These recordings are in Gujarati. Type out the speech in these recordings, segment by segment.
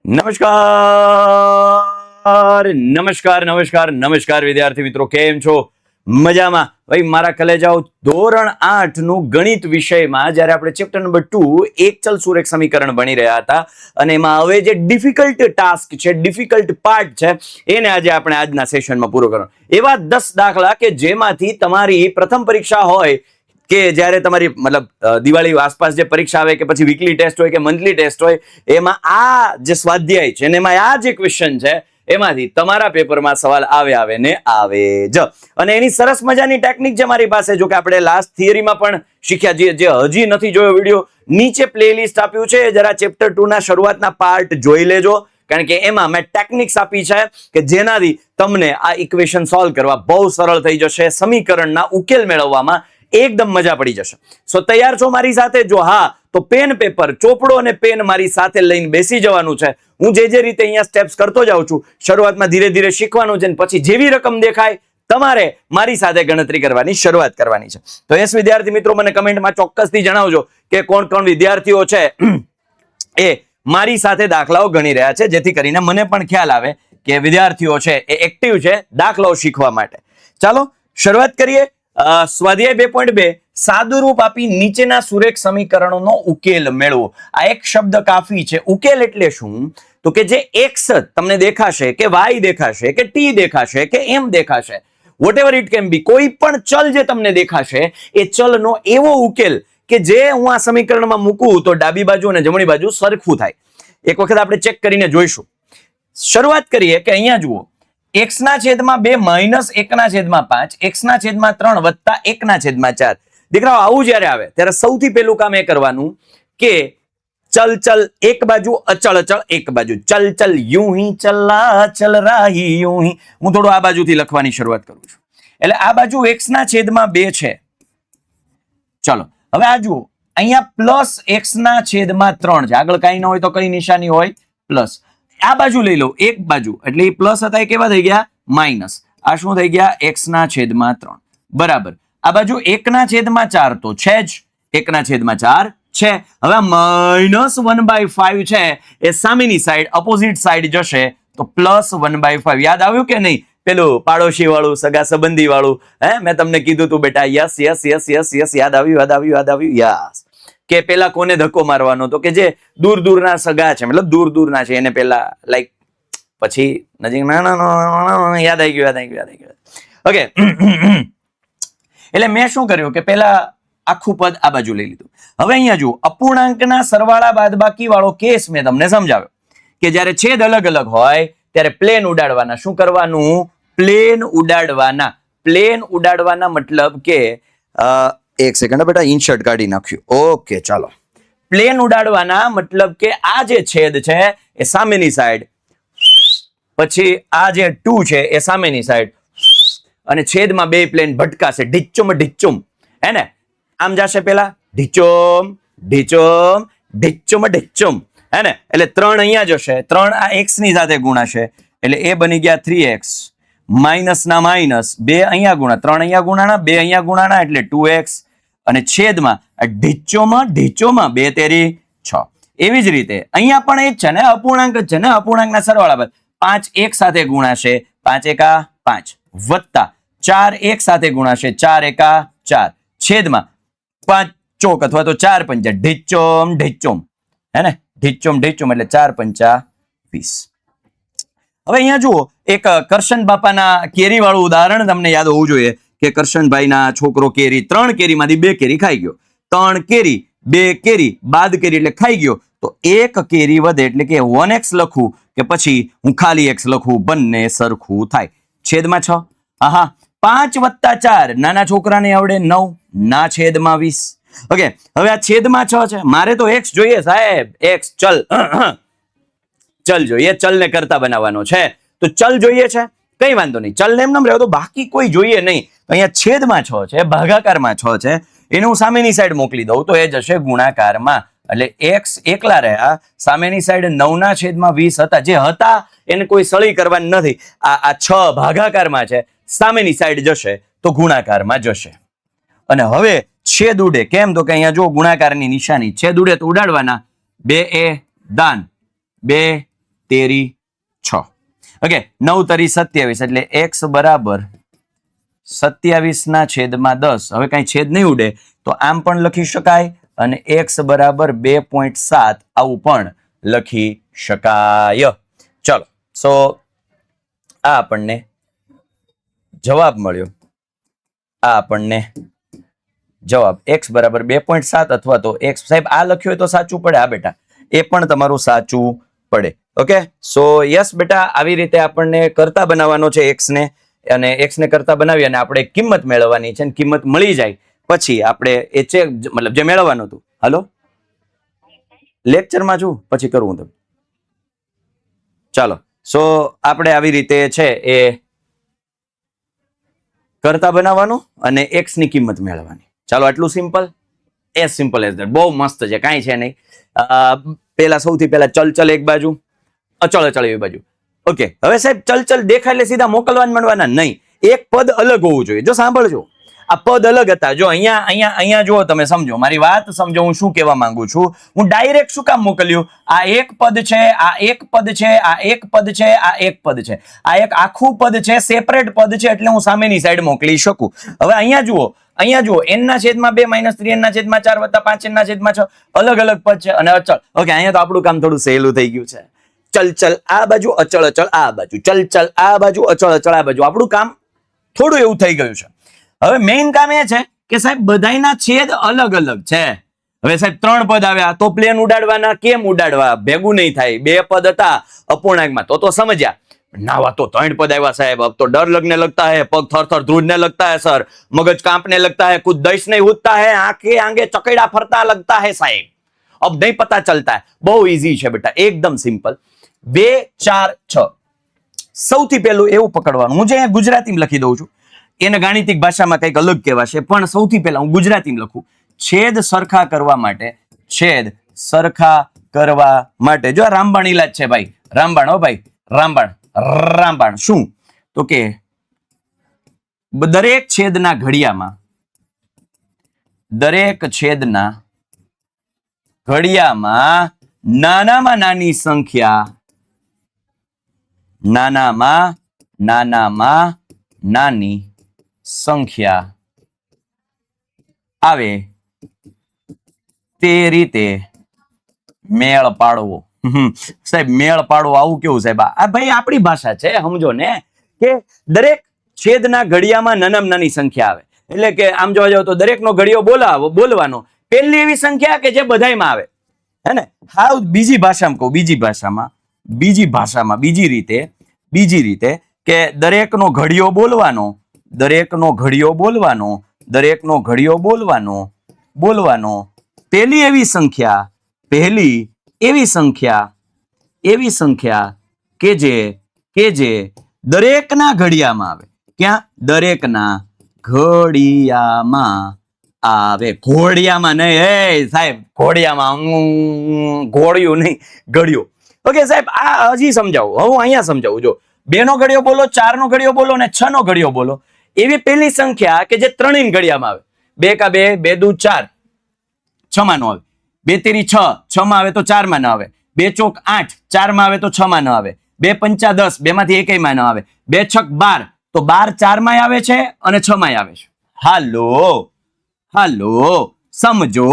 નમસ્કાર નમસ્કાર નમસ્કાર નમસ્કાર વિદ્યાર્થી મિત્રો, કેમ છો? મજામાં? ભાઈ મારા કલેજાઓ, ધોરણ 8 નું ગણિત વિષયમાં જ્યારે આપણે ચેપ્ટર નંબર 2 એક ચલ સુરેખ સમીકરણ ભણી રહ્યા હતા અને એમાં હવે જે ડિફિકલ્ટ ટાસ્ક છે, ડિફિકલ્ટ પાર્ટ છે, એને આજે આપણે આજના સેશનમાં પૂરો કરવાનો. એવા 10 દાખલા કે જેમાંથી તમારી પ્રથમ પરીક્ષા હોય કે જ્યારે તમારી મતલબ દિવાળી આસપાસ જે પરીક્ષા આવે કે પછી વીકલી ટેસ્ટ હોય કે મંથલી ટેસ્ટ હોય, એમાં આ જે સ્વાધ્યાય છે અને એમાં આ જે ક્વેશ્ચન છે એમાંથી તમારા પેપરમાં સવાલ આવે ને આવે જ. અને એની સરસ મજાની ટેકનિક છે મારી પાસે, જો કે આપણે લાસ્ટ થિયરીમાં પણ શીખ્યા. જે હજી નથી જોયો વિડીયો, નીચે પ્લેલિસ્ટ આપ્યું છે, જરા ચેપ્ટર 2 ના શરૂઆતના પાર્ટ જોઈ લેજો, કારણ કે એમાં મેં ટેકનિક્સ આપી છે કે જેનાથી તમને આ ઇક્વેશન સોલ્વ કરવા બહુ સરળ થઈ જશે. સમીકરણના ઉકેલ મેળવવામાં એકદમ મજા પડી જશે. સો તૈયાર છો મારી સાથે? જો હા, તો પેન પેપર, ચોપડો અને પેન મારી સાથે લઈને બેસી જવાનું છે. હું જે રીતે અહીંયા સ્ટેપ્સ કરતો જાઉં છું, શરૂઆતમાં ધીરે ધીરે શીખવાનું છે, પછી જેવી રકમ દેખાય તમારે મારી સાથે ગણતરી કરવાની શરૂઆત કરવાની છે. તો યસ વિદ્યાર્થી મિત્રો, મને કમેન્ટમાં ચોક્કસથી જણાવજો કે કોણ કોણ વિદ્યાર્થીઓ છે એ મારી સાથે દાખલાઓ ગણી રહ્યા છે, જેથી કરીને મને પણ ખ્યાલ આવે કે વિદ્યાર્થીઓ છે એ એક્ટિવ છે દાખલાઓ શીખવા માટે. ચાલો શરૂઆત કરીએ. સ્વાધ્યાય 2.2 સાદુરૂપ આપી નીચેના સુરેખ સમીકરણોનો ઉકેલ મેળવો. આ એક શબ્દ કાફી છે. ઉકેલ એટલે શું? તો કે જે x તમને દેખાશે કે y દેખાશે કે t દેખાશે કે m દેખાશે, whatever it can be, કોઈ પણ ચલ જે તમને દેખાશે એ ચલનો એવો ઉકેલ કે જે હું આ સમીકરણમાં મૂકું તો ડાબી બાજુ અને જમણી બાજુ સરખું થાય. એક વખત આપણે ચેક કરીને જોઈશું. શરૂઆત કરીએ કે અહીંયા જુઓ, x ના છેદમાં 2 માઇનસ 1 ના છેદમાં 5, x ના છેદમાં 3 વત્તા 1 ના છેદમાં 4. દીકરાઓ આવું જ્યારે આવે ત્યારે સૌથી પહેલું કામ એ કરવાનું કે ચલ ચલ એક બાજુ, અચળ અચળ એક બાજુ. ચલ ચલ यूं ही चला चल रही यूं ही. હું થોડું આ બાજુથી લખવાની શરૂઆત કરું છું. એટલે આ બાજુ x ના છેદમાં 2 છે. ચલો હવે આ જુઓ, અહીંયા પ્લસ x ના છેદમાં 3 છે. આગળ કાંઈ ન હોય તો કઈ નિશાની હોય? પ્લસ. આ બાજુ લઈ લો, એક બાજુ, એટલે એ પ્લસ હતા એ કેવા થઈ ગયા? માઇનસ. આ શું થઈ ગયા? x ના છેદમાં 3 બરાબર. આ બાજુ 1 ના છેદમાં 4 તો છે જ, 1 ના છેદમાં 4 છે. હવે -1/5 છે એ સામેની સાઈડ, ઓપોઝિટ સાઈડ જશે તો +1/5. યાદ આવ્યું કે નહીં? પેલું પાડોશી વાળું, સગા સંબંધી વાળું, મેં તમને કીધું તું બેટા. Yes yes yes yes yes, યાદ આવ્યું. યસ. કે પેલા કોને ધક્કો મારવાનો? તો કે જે દૂર દૂરના સગા છે, મતલબ દૂર દૂરના છે, એને પેલા લાઈક, પછી નજીક. ના યાદ આવી ગયું. ઓકે. એટલે મેં શું કર્યું કે પેલા આખું પદ આ બાજુ લઈ લીધું. હવે અહીંયા જુઓ, અપૂર્ણાંકના સરવાળા બાદબાકી વાળો કેસ મેં તમને સમજાવ્યો કે જ્યારે છેદ અલગ અલગ હોય ત્યારે પ્લેન ઉડાડવાના. શું કરવાનું? પ્લેન ઉડાડવાના. પ્લેન ઉડાડવાના મતલબ કે એક સેકન્ડ બેટા, ઇન્સર્ટ કાઢી નાખ્યું. ઓકે ચાલો. પ્લેન ઉડાડવાના મતલબ કે આ જે છેદ છે એ સામેની સાઈડ, પછી આ જે 2 છે એ સામેની સાઈડ, અને છેદમાં બે પ્લેન ભટકાશે, ઢીચુમ ઢીચુમ, હે ને? આમ જશે પેલા, ઢીચુમ ઢીચુમ ઢીચુમ ઢીચુમ, હે ને? એટલે 3 અહીંયા જશે, 3 આ x ની સાથે ગુણાશે, એટલે એ બની ગયા 3x. માઇનસ ના માઇનસ, 2 અહીંયા ગુણા, 3 અહીંયા ગુણાના, 2 અહીંયા ગુણાના, એટલે 2x. અને છેદમાં ઢીચોમાં 2 તેરી 6. એવી જ રીતે અહીંયા પણ એ જ છે ને, અપૂર્ણાંક જ છે ને, અપૂર્ણાંકના સરવાળા બાદ 5 એક સાથે ગુણાશે, 5 એકા 5, વત્તા 4 એક સાથે ગુણાશે, 4 એકા 4, છેદમાં 5 ચોક અથવા તો 4 પંચા, ઢીચોમ ઢીચોમ, હે ને? ઢીચોમ ઢીચોમ એટલે 4 પંચા 20. હવે અહીંયા જુઓ, એક કરશન બાપાના કેરી વાળું ઉદાહરણ તમને યાદ હોવું જોઈએ કે કરશનભાઈના છોકરો કેરી, 3 કેરીમાંથી 2 કેરી ખાઈ ગયો. 3 કેરી 2 કેરી બાદ કરી એટલે ખાઈ ગયો, તો 1 કેરી વધે, એટલે કે 1x લખું કે પછી હું ખાલી x લખું, બંને સરખું થાય. છેદમાં 6. હા, 5 વત્તા 4 નાના છોકરાને આવડે 9 ના છેદમાં 20. ઓકે, હવે આ છેદમાં 6 છે, મારે તો x જોઈએ સાહેબ. x ચલ જોઈએ, ચલને કરતા બનાવવાનો છે તો ચલ જોઈએ છે, કઈ વાંધો નહીં, ચલને એમ નામ રહેવા દો, બાકી કોઈ જોઈએ નહીં. અહીંયા છેદમાં 6 છે, ભાગાકારમાં 6 છે, એને હું સામેની સાઈડ મોકલી દઉં તો એ જશે ગુણાકારમાં, એટલે x એકલા રહ્યા, સામેની સાઈડ 9 ના છેદમાં 20 હતા, જે હતા એને કોઈ સળી કરવાની નથી. આ 6 ભાગાકારમાં છે, સામેની સાઈડ જશે તો ગુણાકારમાં જશે. અને હવે છેદ ઉડે, કેમ? તો કે અહીંયા જો ગુણાકારની નિશાની, છેદ ઉડે તો ઉડાડવાના. 2 એ દાન, 2 તેરી 6. ઓકે, 9 તરી 27 એટલે x બરાબર 27/10. હવે કઈ છેદ નહીં ઉડે તો આમ પણ લખી શકાય અને x બરાબર 2.7 આવું પણ લખી શકાય. ચલો, સો આ આપણને જવાબ મળ્યો. આ આપણને જવાબ x બરાબર 2.7 અથવા તો x, સાહેબ આ લખ્યું હોય તો સાચું પડે. આ બેટા એ પણ તમારું સાચું પડે. ઓકે, સો યસ બેટા, આવી રીતે આપણને કરતા બનાવવાનો છે x ને, અને x ને કરતા બનાવી અને આપણે કિંમત મેળવવાની છે. કિંમત મળી જાય પછી આપણે એ ચેક, મતલબ જે મેળવવાનું હતું. હાલો, લેક્ચરમાં છું, પછી કરું હું તમને. ચાલો, સો આપણે આવી રીતે છે એ કરતા બનાવવાનું અને x ની કિંમત મેળવવાની. ચાલો, આટલું simple, as simple as that. બહુ મસ્ત છે, કાંઈ છે નહીં. પેલા સૌથી પહેલા ચલ એક બાજુ, અચળ એવી બાજુ. ઓકે, હવે સાહેબ ચલ દેખાય એટલે સીધા મોકલવા માંડવાના નહીં. એક પદ અલગ હોવું જોઈએ. જો સાંભળજો, આ પદ અલગ હતા. જો અહીંયા જુઓ, તમે સમજો, મારી વાત સમજો, હું શું કહેવા માંગુ છું. હું ડાયરેક્ટ શું કામ મોકલ્યું? આ એક પદ છે, આ એક પદ છે, આ એક પદ છે, આ એક પદ છે, આ એક આખું પદ છે, સેપરેટ પદ છે, એટલે હું સામેની સાઈડ મોકલી શકું. હવે અહીંયા જુઓ, n ના છેદમાં 2 - 3 n ના છેદમાં 4 વત્તા 5 n ના છેદમાં 6 અલગ અલગ પદ છે અને અચળ. ઓકે, અહીંયા તો આપણું કામ થોડું સહેલું થઈ ગયું છે. ચલ આ બાજુ, અચળ આ બાજુ, ચલ આ બાજુ, અચળ આ બાજુ. આપણું કામ થોડું એવું થઈ ગયું છે. હવે મેઇન કામ એ છે કે સાહેબ બધાયના છેદ અલગ અલગ છે. હવે સાહેબ 3 પદ આવ્યા તો પ્લેન ઉડાડવાના. કેમ ઉડાડવા? ભેગું નહીં થાય. 2 પદ હતા અપૂર્ણાંકમાં તો સમજ્યા. નાવા તો 3 પદ આવ્યા સાહેબ. अब तो डर लगने लगता है, पग थर थर ध्रुजने लगता है सर, मगज कांपने लगता है, कुछ दर्श नहीं उठता है, आंखें आगे चकेड़ा फरता लगता है साहेब. अब नहीं पता चलता है. बहुत इजी है बेटा, एकदम सिंपल. 2 4 6 સૌથી પહેલું એવું પકડવાનું. હું જે ગુજરાતીમાં લખી દઉં છું, એને ગાણિતિક ભાષામાં કંઈક અલગ કહેવાશે, પણ સૌથી પહેલા હું ગુજરાતીમાં લખું. છેદ સરખા કરવા માટે, છેદ સરખા કરવા માટે. જો આ રામબાણ ઇલાજ છે ભાઈ, રામબાણ. હો ભાઈ, રામબાણ શું? તો કે દરેક છેદના ઘડિયામાં, દરેક છેદના ઘડિયામાં નાનામાં નાની સંખ્યા, નાનામાં નાની સંખ્યા આવે તે રીતે મેળ પાડવો. સાહેબ મેળ પાડવો, આવું કેવું સાહેબ? આ ભાઈ આપણી ભાષા છે, સમજો ને, કે દરેક છેદના ઘડિયામાં નાનામાં નાની સંખ્યા આવે. એટલે કે આમ જોવા જાવ તો દરેકનો ઘડિયો બોલવાનો પહેલી એવી સંખ્યા કે જે બધાયમાં આવે, હે ને? હાવ બીજી ભાષામાં કહું, બીજી રીતે કે દરેકનો ઘડિયો બોલવાનો પહેલી એવી સંખ્યા કે જે દરેકના ઘડિયામાં આવે. ક્યાં? દરેકના ઘડિયામાં આવે. ઘોડિયામાં નહીં, હે સાહેબ, ઘોડિયામાં ઘોડિયું નહીં, ઘડિયો. ઓકે સાહેબ, આ હજી સમજાવું. હું અહીંયા સમજાવું. જો 2 નો ઘડિયો બોલો, 4 નો ઘડિયો બોલો અને 6 નો ઘડિયો બોલો, એવી પહેલી સંખ્યા કે જે 3 ઘડિયામાં આવે. 2 કા 2, 2 દુ 4, 6 માં નો આવે. 2 તેરી 6, 6 માં આવે તો 4 માં ન આવે. 2 ચોક 8, 4 માં આવે તો 6 માં ન આવે. 2 પંચા 10, 2 માંથી એકેય માં ન આવે. 2 છક 12, તો 12 4 માં આવે છે અને 6 માં આવે છે. હાલો, સમજો.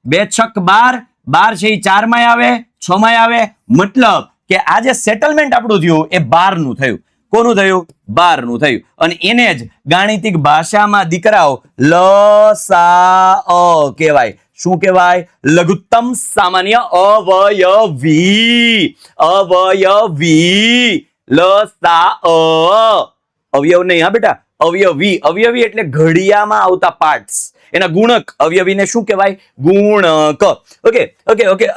2 છક 12, 12 છે એ 4 માં આવે, 6 માં આવે. મતલબ કે આ જે સેટલમેન્ટ આપણું થયું એ 12 નું થયું. કોનું થયું? 12 નું થયું. અને એને જ ગાણિતિક ભાષામાં દીકરાઓ લસાઅ કહેવાય. શું કહેવાય? લઘુત્તમ સામાન્ય અવયવી. લસાઅ. અવયવ નહીં હા બેટા, અવયવી એટલે ઘડિયામાં આવતા પાર્ટ્સ, એના ગુણક. અવયવીને શું કહેવાય? ગુણક. ઓકે.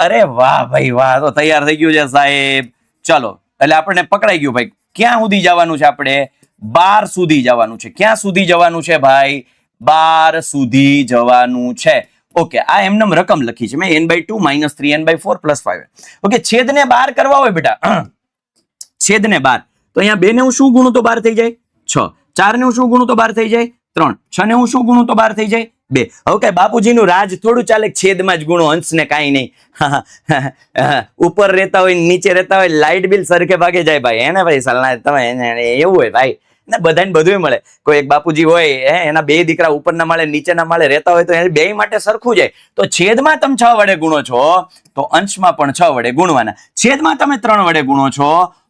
અરે વાહ ભાઈ વાહ, તો તૈયાર થઈ ગયું છે સાહેબ. ચલો, એટલે આપણને પકડાઈ ગયું ભાઈ. ક્યાં સુધી જવાનું છે આપણે? 12 સુધી જવાનું છે. ક્યાં સુધી જવાનું છે ભાઈ? 12 સુધી જવાનું છે. ઓકે, આ એમનેમ રકમ લખી છે મેં, n/2 - 3n/4 + 5. ઓકે, છેદને 12 કરવા હોય બેટા, છેદને 12, તો અહીંયા 2 ને હું શું ગુણું તો 12 થઈ જાય? 6. 4 ને હું શું ગુણું તો 12 થઈ જાય? 3. 6 ને હું શું ગુણું તો 12 થઈ જાય? 2. હવે કઈ બાપુજીનું રાજ થોડું ચાલે, છેદમાં જ ગુણો, અંશને કાંઈ નહીં. ઉપર રહેતા હોય નીચે રહેતા હોય, લાઇટ બિલ સરખે ભાગે જાય ભાઈ, એને ભાઈ સલાહ તમે એવું હોય ભાઈ, ને બધાને બધું મળે. કોઈ એક બાપુજી હોય એના 2 દીકરા ઉપરના માળે નીચેના માળે રહેતા હોય તો એ 2 માટે સરખું જાય. તો છેદમાં તમે 6 વડે ગુણો છો તો અંશમાં પણ 6 વડે ગુણવાના. છેદમાં તમે 3 વડે ગુણો છો,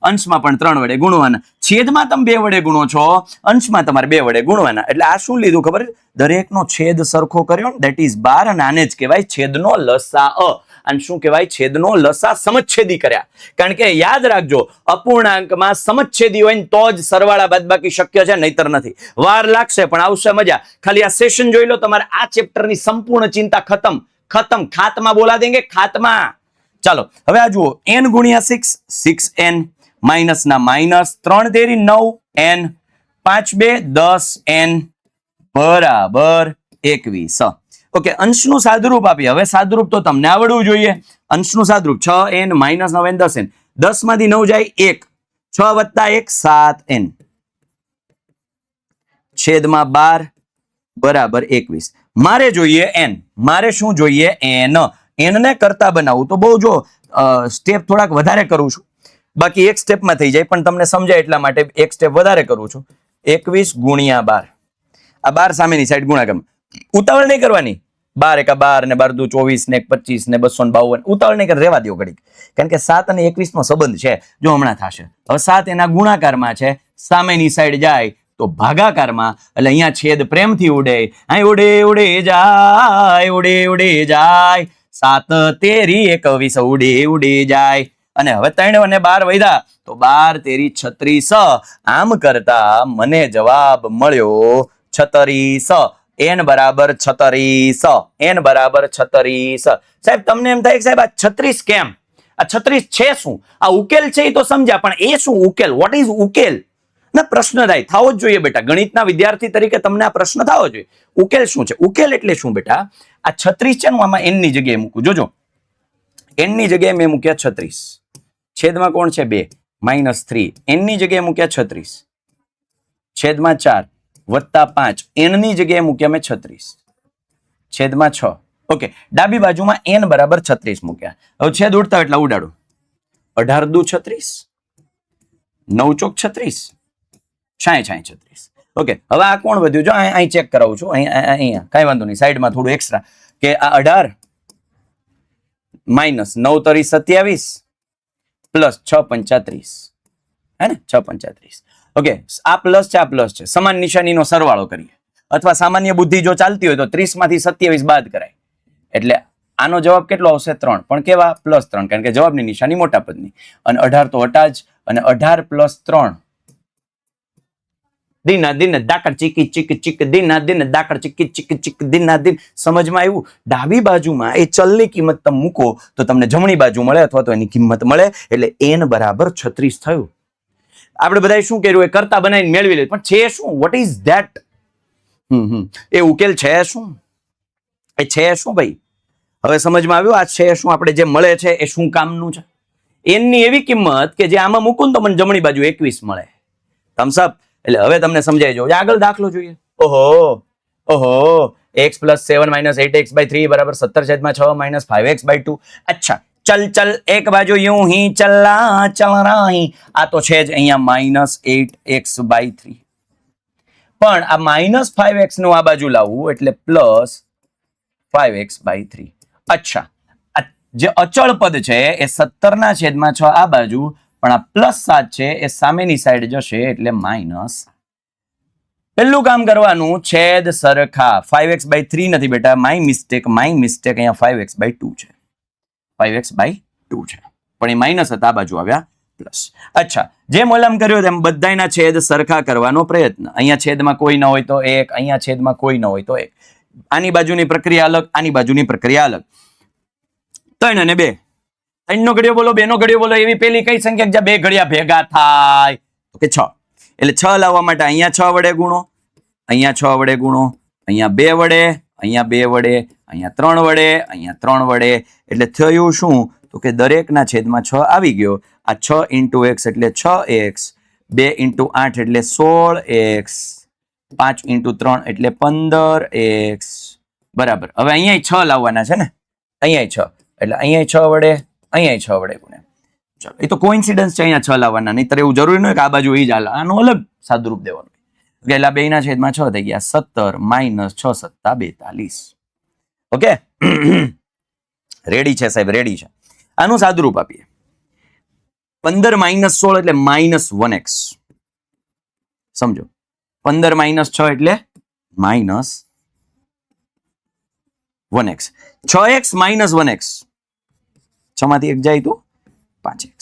અંશમાં પણ 3 વડે ગુણવાના. છેદમાં તમે 2 વડે ગુણો છો, અંશમાં તમારે 2 વડે ગુણવાના. એટલે આ શું લીધું ખબર? દરેકનો છેદ સરખો કર્યો, દેટ ઇઝ 12. અને આને જ કહેવાય છેદનો લસાઅ. અને શું કહેવાય? છેદનો લસા સમચ્છેદી કર્યા. કારણ કે યાદ રાખજો, અપૂર્ણાંકમાં સમચ્છેદી હોય ને તો જ સરવાળા બાદબાકી શક્ય છે, નહીતર નથી. વાર લાગશે પણ આવશે મજા. ખાલી આ સેશન જોઈ લો, તમારે આ ચેપ્ટરની સંપૂર્ણ ચિંતા ખતમ. ખાતમાં બોલા દેંગે, ખાતમાં. ચાલો હવે આ જુઓ, n ગુણ્યા 6, 6n માઇનસ ના માઇનસ, 3 તેરી 9 n, 5 2 10 n બરાબર 21. ઓકે, અંશનું સાદુરૂપ આપીએ. હવે સાદુરૂપ તો તમને આવડવું જોઈએ. અંશનું સાદુરૂપ 6n માઇનસ 9n 10n. 10 માંથી 9 જાય 1, 6 વત્તા 1 7n છેદમાં 12 બરાબર 21. મારે જોઈએ n. મારે શું જોઈએ? n. n ને કરતા બનાવું તો બહુ જો સ્ટેપ થોડાક વધારે કરું છું, બાકી એક સ્ટેપમાં થઈ જાય, પણ તમને સમજાય એટલા માટે એક સ્ટેપ વધારે કરું છું. 21 ગુણ્યા 12. આ 12 સામેની સાઈડ ગુણાકાર. ઉતાવળ નહીં કરવાની. 12 એકા 12 ને 12 દુ 24 ને 1 25 ને 252. ઉતાવળ નહીં કરે, રહેવા દો ઘડીક. કારણ કે 7 અને 21 નો સંબંધ છે. જો હમણાં થશે. હવે 7 એના ગુણાકારમાં છે, સામેની સાઈડ જાય તો ભાગાકારમાં. એટલે અહીંયા છેદ પ્રેમથી ઉડે. અહીં ઉડે ઉડે જાય, ઉડે ઉડે જાય. 7 તેરી 21 ઉડે ઉડે જાય. અને હવે 3 અને 12 વધ્યા તો 12 તેરી 36. આમ કરતા મને જવાબ મળ્યો 36. n બરાબર 36. n બરાબર 36. સાહેબ તમને એમ થાય કે સાહેબ આ 36 કેમ? આ 36 છે શું? આ ઉકેલ છે એ તો સમજ્યા, પણ એ શું ઉકેલ? વોટ ઇઝ ઉકેલ? ના પ્રશ્ન થાય, થવો જ જોઈએ બેટા. ગણિતના વિદ્યાર્થી તરીકે તમને આ પ્રશ્ન થવો જોઈએ. ઉકેલ શું છે? ઉકેલ એટલે શું બેટા? આ 36 છે ને, આમાં n ની જગ્યાએ મૂકું. જોજો, n ની જગ્યાએ મેં મૂક્યા 36. છેદમાં કોણ છે? 2 માઇનસ 3. n ની જગ્યાએ મૂક્યા 36 છેદમાં 4 વત્તા 5. n ની જગ્યાએ મૂક્યા મેં 36 છેદમાં 6. ઓકે, ડાબી બાજુમાં n બરાબર 36 મૂક્યા. હવે છેદ ઉડતા એટલા ઉડાડો. 18 દુ 36, 9 ચોક 36, 36. ઓકે, હવે આ કોણ વધ્યું? જો અહીં ચેક કરાવું છું. અહીંયા કઈ વાંધો નહીં, સાઈડમાં થોડું એક્સ્ટ્રા, કે આ 18 માઇનસ 9 તરી 27 પ્લસ 6 35, હે ને? 6 35. ઓકે, આ પ્લસ છે, આ પ્લસ છે. સમાન નિશાનીનો સરવાળો કરીએ, અથવા સામાન્ય બુદ્ધિ જો ચાલતી હોય તો 30 માંથી 27 બાદ કરાય. એટલે આનો જવાબ કેટલો આવશે? 3. પણ કેવા? +3, કારણ કે જવાબની નિશાની મોટા પદની. અને 18 તો હટા જ. અને 18 + 3 દિના દિન દાકડ ચીકી ચીક ચીક, દિના દિન દાકડ ચીકી ચીક ચીક, દિના દિન. સમજમાં આવ્યું? ડાબી બાજુમાં એ ચલની કિંમત તમે મૂકો તો તમને જમણી બાજુ મળે, અથવા તો એની કિંમત મળે. એટલે n બરાબર 36 થયું. આપણે બધાએ શું કર્યું? એ કરતા બનાવીને મેળવી લે. પણ છે શું? What is that? એ ઉકેલ છે શું? એ છે શું ભાઈ? હવે સમજમાં આવ્યું? આ છે શું? આપણે જે મળે છે એ શું કામનું છે? n ની એવી કિંમત કે જે આમાં મૂકું તો મને જમણી બાજુ 21 મળે. થમ્સ અપ. એટલે હવે તમને સમજાઈ જાવ. આગળ દાખલો જોઈએ. ઓહો, x + 7 - 8x/3 બરાબર 17/6 - 5x/2. અચ્છા, चल एक बाजू यूं ही चल रही. आ तो छे ज अहींया -8x/3, पण आ -5x નું આ બાજુ લાવવું એટલે +5x/3. अच्छा, જે અચળ પદ છે એ 17/6 આ બાજુ, પણ આ +7 છે એ સામેની સાઈડ જશે એટલે -. પહેલું કામ કરવાનું, છેદ સરખા. 5x/3 નથી બેટા, માય મિસ્ટેક. અહીંયા 5x/2 છે. 5x/2 છે, પણ એ માઇનસ હતા, આ બાજુ આવ્યા પ્લસ. અચ્છા, જેમ ઓલામ કર્યો તેમ બધાયના છેદ સરખા કરવાનો પ્રયત્ન. અહીંયા છેદમાં કોઈ ન હોય તો 1, અહીંયા છેદમાં કોઈ ન હોય તો 1. આની બાજુની પ્રક્રિયા અલગ, આની બાજુની પ્રક્રિયા અલગ. 3 અને 2. 3 નો ઘડિયો બોલો, 2 નો ઘડિયો બોલો. એવી પેલી કઈ સંખ્યા જ્યાં 2 ઘડિયા ભેગા થાય? ઓકે, 6. એટલે 6 લાવવા માટે અહીંયા 6 વડે ગુણો, અહીંયા 6 વડે ગુણો, અહીંયા 2 વડે, અહીંયા 2 વડે, અહીંયા 3 વડે, અહીંયા 3 વડે. એટલે થયું શું? તો કે દરેકના છેદમાં 6 આવી ગયો. આ 6 × x એટલે 6x, 2 × 8 એટલે 16x, 5 × 3 એટલે 15x, બરાબર. હવે અહીંયા 6 લાવવાના છે ને, અહીંયા 6 એટલે અહીંયા 6 વડે અહીંયા 6 વડે ગુણ્યા. ચલો એ તો કોઇન્સિડન્સ છે, અહીંયા 6 લાવવાના, નહીતર એવું જરૂરી નહીં કે આ બાજુ એ જ હાલે, આનું અલગ સાદુરૂપ દેવાનું. એટલે 2 ના છેદમાં 6 થઈ ગયા 17 માઇનસ 6 સત્તા 42. ઓકે રેડી છે સાહેબ, રેડી છે. આનું સાદુરૂપ આપીએ. 15 માઇનસ 16 એટલે માઇનસ 1x. સમજો 15 માઇનસ 6 એટલે minus 1x. 6x minus 1x, 6 માંથી 1 જાય તો 5x.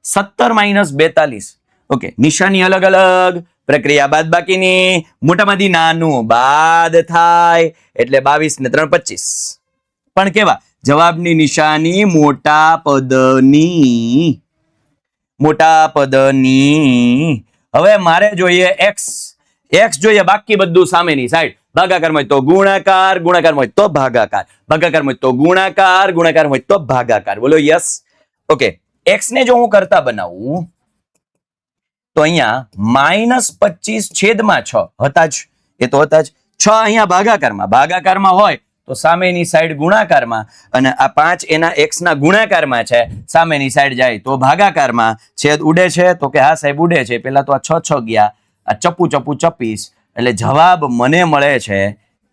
17 માઇનસ 42. ઓકે, નિશાની અલગ અલગ, પ્રક્રિયા બાદ બાકીની, મોટામાંથી નાનું બાદ થાય એટલે 22 ને 3 25. પણ કેવા? જવાબની નિશાની મોટા પદની. હવે મારે જોઈએ x જોઈએ, બાકી બધું સામેની સાઈડ. ભાગાકારમાં હોય તો ગુણાકાર, ગુણાકારમાં હોય તો ભાગાકાર, ભાગાકારમાં હોય તો ગુણાકાર, ગુણાકારમાં હોય તો ભાગાકાર. બોલો યસ. ઓકે, x ને જો હું કરતા બનાવું તો અહીંયા -25 છેદમાં 6 હતા જ, એ તો હતા જ. 6 અહીંયા ભાગાકારમાં હોય તો સામેની સાઈડ ગુણાકારમાં, અને આ 5 એના x ના ગુણાકારમાં છે, સામેની સાઈડ જાય તો ભાગાકારમાં. છેદ ઉડે છે તો કે હા સાહેબ ઉડે છે. પેલા તો આ 6 ગયા, આ ચપ્પુ 24, એટલે જવાબ મને મળે છે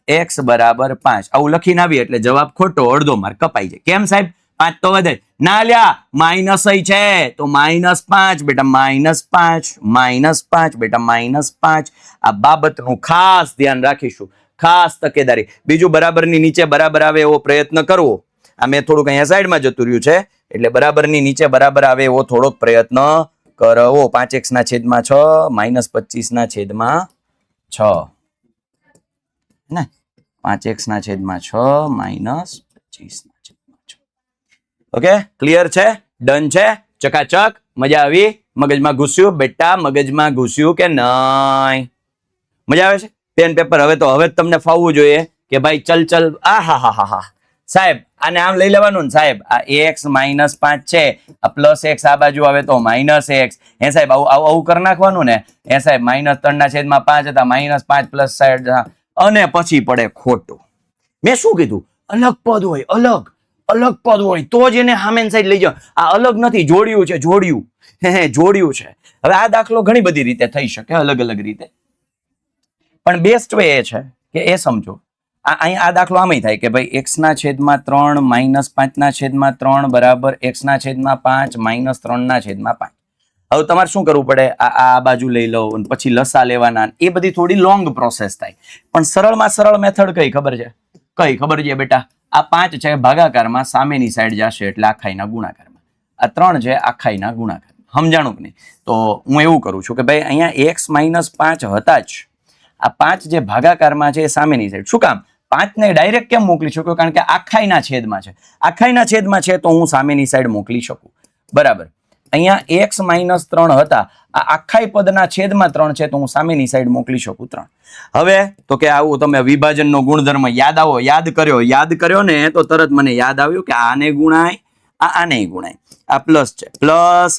x બરાબર 5. આવું લખીને આવી એટલે જવાબ ખોટો, અડધો માર્ક કપાઈ જાય. કેમ સાહેબ? 5 તો વધે ના લ્યા, માઇનસ છે તો -5 બેટા, -5 બેટા, -5. આ બાબતનું ખાસ ધ્યાન રાખીશું, ખાસ તકેદારી. બીજું બરાબરની નીચે બરાબર આવે એવો પ્રયત્ન કરવો. આ મેં થોડુંક અહીંયા સાઈડમાં જતું રહ્યું છે એટલે બરાબરની નીચે બરાબર આવે એવો થોડોક પ્રયત્ન કરવો. 5x ના છેદમાં 6 -25 ના છેદમાં 6 ને, 5x ના છેદમાં 6 -25 ના છેદમાં 6. ઓકે, ક્લિયર છે? ડન છે? ચકાચક? મજા આવી? મગજમાં ઘૂસ્યું બેટા? મગજમાં ઘૂસ્યું કે નહીં? મજા આવે છે? પેન પેપર હવે જ તમને ફાવવું જોઈએ કે ભાઈ ચલ આ સાહેબ આને આમ લઈ લેવાનું ને સાહેબ, આ x -5 છે, આ પ્લસ x આ બાજુ આવે તો -x. હે સાહેબ આવું કરી નાખવાનું ને? હે સાહેબ -3 ના છેદમાં 5 હતા, -5 પ્લસ સાઈડ, અને પછી પડે ખોટું. મેં શું કીધું? અલગ પદ હોય, અલગ પદ હોય તો જ એને સામેની સાઈડ લઈ જાઓ. આ અલગ નથી, જોડ્યું છે, જોડ્યું છે. હવે આ દાખલો ઘણી બધી રીતે થઈ શકે, અલગ અલગ રીતે, પણ બેસ્ટ વે એ છે કે એ સમજો. અહીંયા આ દાખલો આમ થાય કે ભાઈ x ના છેદમાં 3 -5 ના છેદમાં 3 બરાબર x ના છેદમાં 5 -3 ના છેદમાં 5. હવે તમારે શું કરવું પડે? આ બાજુ લઈ લો અને પછી લસા લેવાના, એ બધી થોડી લોંગ પ્રોસેસ થાય. પણ સરળમાં સરળ મેથડ કઈ ખબર છે? બેટા? આ 5 છે ભાગાકારમાં, સામેની સાઈડ જશે એટલે આખાઈના ગુણાકારમાં. આ 3 છે આખાઈના ગુણાકારમાં. સમજાણું કે નહીં? તો હું એવું કરું છું કે ભાઈ અહીંયા x -5 હતા જ, આ 5 જે ભાગાકારમાં છે એ સામેની સાઈડ. શું કામ? 5 ને ડાયરેક્ટ કેમ મોકલી શકું? કારણ કે આખાઈના છેદમાં છે. આખાઈના છેદમાં છે તો હું સામેની સાઈડ મોકલી શકું. બરાબર. અહીંયા x -3 હતા, આ આખાઈ પદના છેદમાં 3 છે તો હું સામેની સાઈડ મોકલી શકું 3. હવે તો કે આવું તમે વિભાજનનો ગુણધર્મ યાદ કર્યો ને તો તરત મને યાદ આવ્યું કે આને ગુણાય, આને ગુણાય. આ પ્લસ છે, પ્લસ.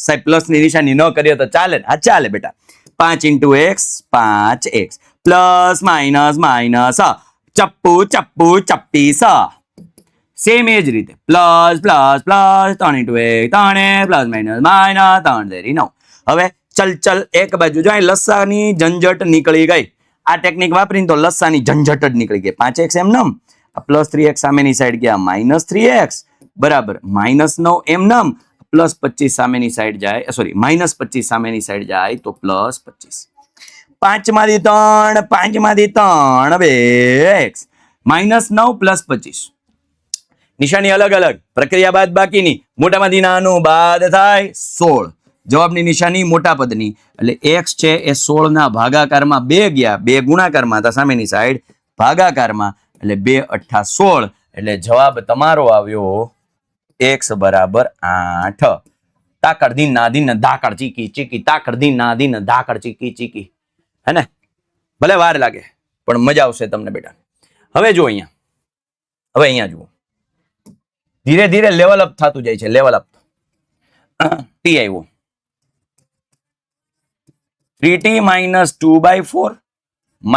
સાહેબ પ્લસ ની નિશાની ન કરીએ તો ચાલે? હા ચાલે બેટા. 5 × x 5x, પ્લસ માઇનસ ચપ્પુ ચપ્પી સ. સેમ એ જ રીતે પ્લસ 3 × 1 3 પ્લસ માઇનસ 3 તેરી 9. હવે ચલ એક બાજુ જો લસાની ઝંઝટ નીકળી ગઈ. આ ટેકનિક વાપરીને તો લસાની ઝંઝટ જ નીકળી ગઈ. 5x એમ નમ, પ્લસ 3x સામેની સાઈડ ગયા -3x બરાબર, -9 એમ નમ, +25 સામેની સાઈડ જાય, સોરી -25 સામેની સાઈડ જાય તો +25. 5 માંથી 3 હવે x -9 +25. નિશાની અલગ અલગ, પ્રક્રિયા બાદ બાકીની, મોટામાંથી નાનું બાદ થાય 16. જવાબની નિશાની મોટા પદની એટલે x છે એ 16 ના ભાગાકારમાં 2 ગયા, 2 ગુણાકારમાં હતા, સામેની સાઈડ ભાગાકારમાં એટલે 2 × 8 = 16. એટલે જવાબ તમારો આવ્યો x બરાબર 8. તાકડ દીન ધાકડ ચીકી તાકડ દીન ધાકડ ચીકી હે ને? ભલે વાર લાગે પણ મજા આવશે તમને બેટા. હવે જો અહીંયા જુઓ, ધીરે ધીરે લેવલ અપ થતું જાય છે. લેવલ અપ t આવ્યો 3t - 2/4 -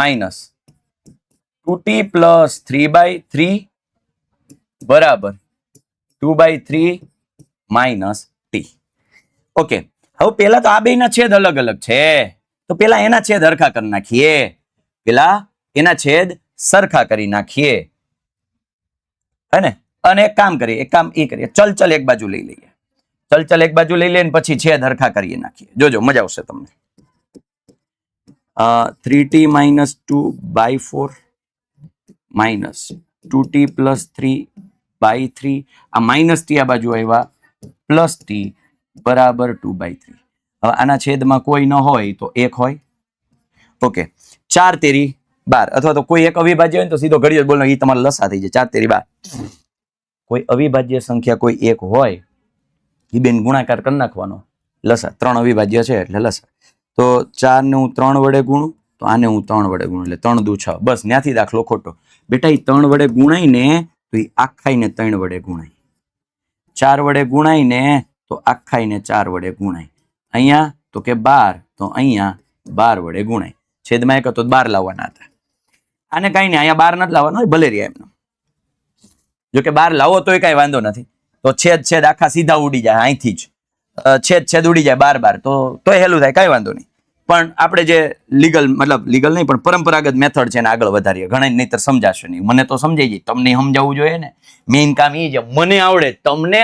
2t પ્લસ 3/3 બરાબર 2/3 માઇનસ ટી. ઓકે, હવે પેલા તો આ બેના છેદ અલગ અલગ છે, તો પેલા એના છેદ સરખા કરી નાખીએ. પેલા એના છેદ સરખા કરી નાખીએ, હે ને? અને એક કામ કરીએ, એક કામ એ કરીએ, ચલ એક બાજુ લઈ લઈએ. ચલ એક બાજુ લઈ લઈને પછી છેદ સરખા કરીએ નાખીએ. જોજો મજા આવશે તમને. 3t minus 2/4 minus 2t plus 3/3 આ માઇનસ ટી આ બાજુ આવ્યા પ્લસ ટી બરાબર 2/3. હવે આના છેદમાં કોઈ ન હોય તો એક હોય. ઓકે, 4 તેરી 12 અથવા તો કોઈ એક અવિભાજ્ય હોય તો સીધો ઘડિયો બોલો, એ તમારે લસા થઈ જાય. 4 તેરી 12 કોઈ અવિભાજ્ય સંખ્યા કોઈ એક હોય એ બેન ગુણાકાર કરી નાખવાનો, લસા 3 અવિભાજ્ય છે એટલે લસા. તો 4 ને હું 3 વડે ગુણું તો આને હું 3 વડે ગુણું એટલે 3 દુ 6. બસ ત્યાંથી દાખલો ખોટો. બેટા એ 3 વડે ગુણાય ને તો એ આખાઈને 3 વડે ગુણાય, 4 વડે ગુણાય ને તો આખાઈને 4 વડે ગુણાય. અહીંયા તો કે 12 તો અહીંયા 12 વડે ગુણાય. છેદમાં એક હતો 12 લાવવાના હતા. આને કઈ નહીં, અહીંયા 12 નથી લાવવાનો, ભલે રહ્યા એમનો. જો કે 12 લાવો તોય કઈ વાંધો નથી, તો છેદ આખા સીધા ઉડી જાય અહીંથી જ. છેદ ઉડી જાય 12 તો હેલું થાય, કઈ વાંધો નહીં. પણ આપણે જે લીગલ નહીં પણ પરંપરાગત મેથડ છે એને આગળ વધારીએ. ઘણા નહીતર સમજાશે નહીં. મને તો સમજાઈ જાય, તમને સમજાવવું જોઈએ ને. મેઇન કામ એ છે, મને આવડે તમને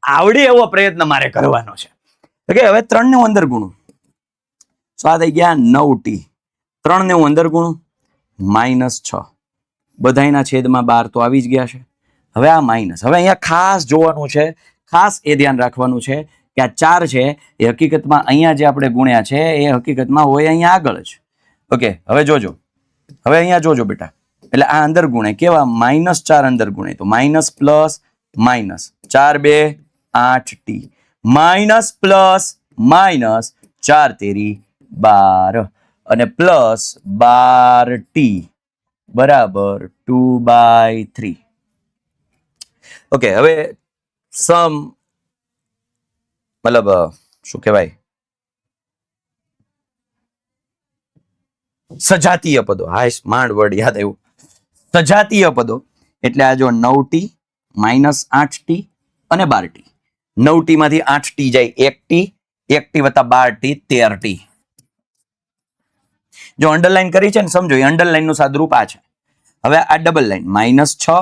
આવડે એવો પ્રયત્ન મારે કરવાનો છે. ઓકે, હવે 3 ને હું અંદર ગુણું, સ્વાદ થઈ ગયા 9t. 3 ને હું અંદર ગુણું -6. બધાયના છેદમાં 12 તો આવી જ ગયા છે. હવે આ માઇનસ, હવે અહીંયા ખાસ જોવાનું છે, ખાસ એ ધ્યાન રાખવાનું છે કે આ 4 છે એ હકીકતમાં અહીંયા જે આપણે ગુણ્યા છે એ હકીકતમાં હોય અહીંયા આગળ જ. ઓકે, હવે જોજો, હવે અહીંયા જોજો બેટા, એટલે આ અંદર ગુણે કેવા -4 અંદર ગુણે તો minus plus minus 4 2 8t minus plus minus 4 તેરી 12 અને પ્લસ 12t બરાબર 2/3. ઓકે, હવે સમ શું કહેવાય, સજાતીય પદો. હાય માંડ વર્ડ યાદ આવ્યું. સજાતીય પદો એટલે આ જો 9t -8t અને 12t. 9t માંથી 8t જાય 1t, 1t વત્તા 12t 13t. જો અંડરલાઈન કરી છે ને સમજો, એ અંડરલાઈન નું સાદુરૂપ આ છે. હવે આ ડબલ લાઈન -6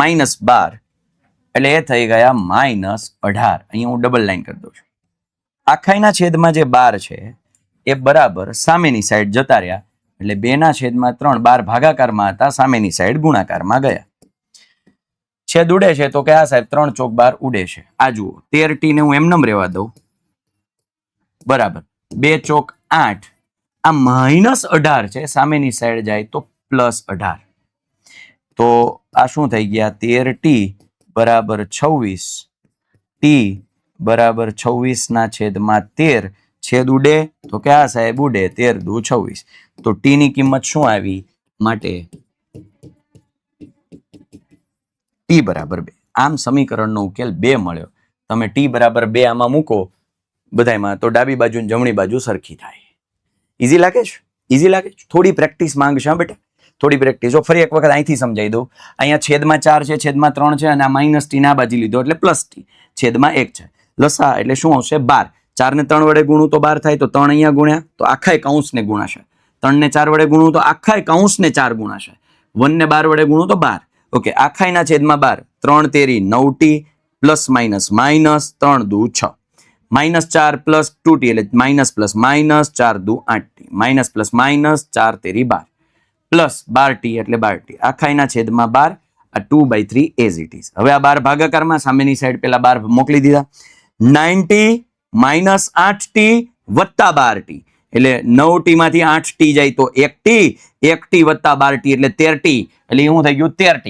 -12 એટલે એ થઈ ગયા -18. અહીંયા હું ડબલ લાઈન કરી દઉં છું. આખાઈના છેદમાં જે 12 છે એ બરાબર સામેની સાઈડ જતા રહ્યા એટલે 2/3 12 ભાગાકારમાં હતા, સામેની સાઈડ ગુણાકારમાં ગયા. છેદ ઉડે છે તો કે આ સાહેબ 3 ચોક 12 ઉડે છે. આ જુઓ 13t ને હું એમનેમ રહેવા દઉં બરાબર 2 ચોક 8. આ -18 છે, સામેની સાઈડ જાય તો +18. તો આ શું થઈ ગયા 13t બરાબર 26, t બરાબર 26 ના છેદમાં 13. છેદ ઉડે તો કે આ સાહેબ ઉડે 13 દુ 26. તો t ની કિંમત શું આવી માટે t બરાબર 2. આમ સમીકરણનો ઉકેલ 2 મળ્યો. તમે t બરાબર 2 આમાં મૂકો બધાયમાં તો ડાબી બાજુ અને જમણી બાજુ સરખી થાય. ઈઝી લાગે છે? ઈઝી લાગે છે? થોડી પ્રેક્ટિસ માંગશે હા બેટા, થોડી પ્રેક્ટિસ. જો ફરી એક વખત અહીંથી સમજાવી દઉં. અહીંયા છેદમાં 4 છે, છેદમાં 3 છે અને આ માઇનસ ટી ના બાજુ લીધો એટલે પ્લસ ટી. છેદમાં 1 છે. લસા એટલે શું આવશે 12. 4 ને 3 વડે ગુણું તો 12 થાય, તો 3 અહીંયા ગુણ્યા તો આખા કૌંસને ગુણાશે. 3 ને 4 વડે ગુણું તો આખા કૌંસને 4 ગુણાશે. 1 ને 12 વડે ગુણું તો 12. ઓકે, આખાઈના છેદમાં 12. 3 તેરી 9t પ્લસ માઇનસ માઇનસ 3 દુ 6 -4 પ્લસ 2t એટલે માઇનસ પ્લસ માઇનસ 4 દુ 8t માઇનસ પ્લસ માઇનસ 4 તેરી 12 પ્લસ 12t એટલે 12t આખાઈના છેદમાં 12. આ 2/3 એઝ ઇટ ઇઝ. હવે આ 12 ભાગાકારમાં સામેની સાઈડ પેલા 12 મોકલી દીધા. 9t -8t વત્તા 12t એટલે 9t માંથી 8t જાય તો 1t, 1t વત્તા 12t એટલે 13t એટલે શું થઈ ગયું 13t.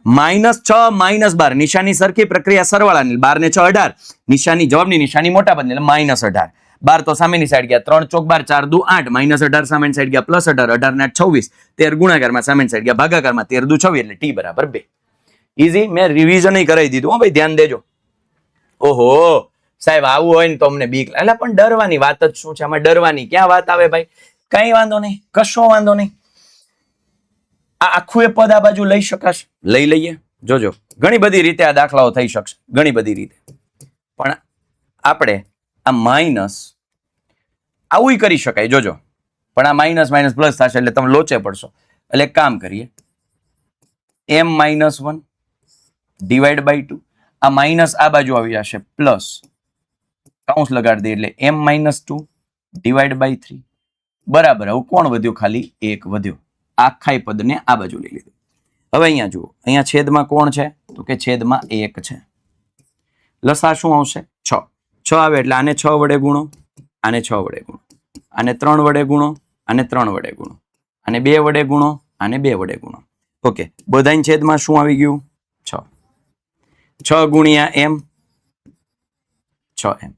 -6 -12 નિશાની સરખી, પ્રક્રિયા સરવાળાની. 12 ને 6 18, નિશાની જવાબની નિશાની મોટા બદલે એટલે -18. 12 તો સામેની સાઈડ ગયા 3 ચોક 12 4 દુ 8 -18 સામેની સાઈડ ગયા +18 18 ને 26 13 ગુણાકારમાં સામેની સાઈડ ગયા ભાગાકારમાં 13 દુ 26 એટલે t બરાબર 2. ઈઝી. મેં રિવિઝન કરાવી દીધું હો ભાઈ, ધ્યાન દેજો. ઓહો સાહેબ આવું હોય ને તો અમને બીક એટલે પણ ડરવાની વાત જ શું છે આમાં? ડરવાની ક્યાં વાત આવે ભાઈ? કઈ વાંધો નહીં, કશો વાંધો નહીં. આ આખું એ પદ આ બાજુ લઈ શકાશે? લઈ લઈએ. જોજો ઘણી બધી રીતે આ દાખલાઓ થઈ શકશે, ઘણી બધી રીતે. પણ આપણે આ માઇનસ આવું કરી શકાય. જોજો પણ આ માઇનસ માઇનસ પ્લસ થશે એટલે તમે લોચે પડશો. એટલે એક કામ કરીએ, m-1 ડિવાઈડ બાય 2. આ માઇનસ આ બાજુ આવી જશે પ્લસ, કૌંસ લગાડી દઈએ એટલે m-2 ડિવાઈડ બાય 3 બરાબર. હવે કોણ વધ્યો? ખાલી 1 વધ્યો. આખા પદને આ બાજુ લઈ લીધું. હવે અહીંયા જુઓ, અહીંયા છેદમાં કોણ છે? તો કે છેદમાં 1 છે. લસા શું આવશે? 6. 6 આવે એટલે આને 6 વડે ગુણો, આને 6 વડે ગુણો, આને 3 વડે ગુણો, આને 3 વડે ગુણો, આને 2 વડે ગુણો, આને 2 વડે ગુણો. ઓકે, બધાની છેદમાં શું આવી ગયું? 6. 6 ગુણ્યા m 6m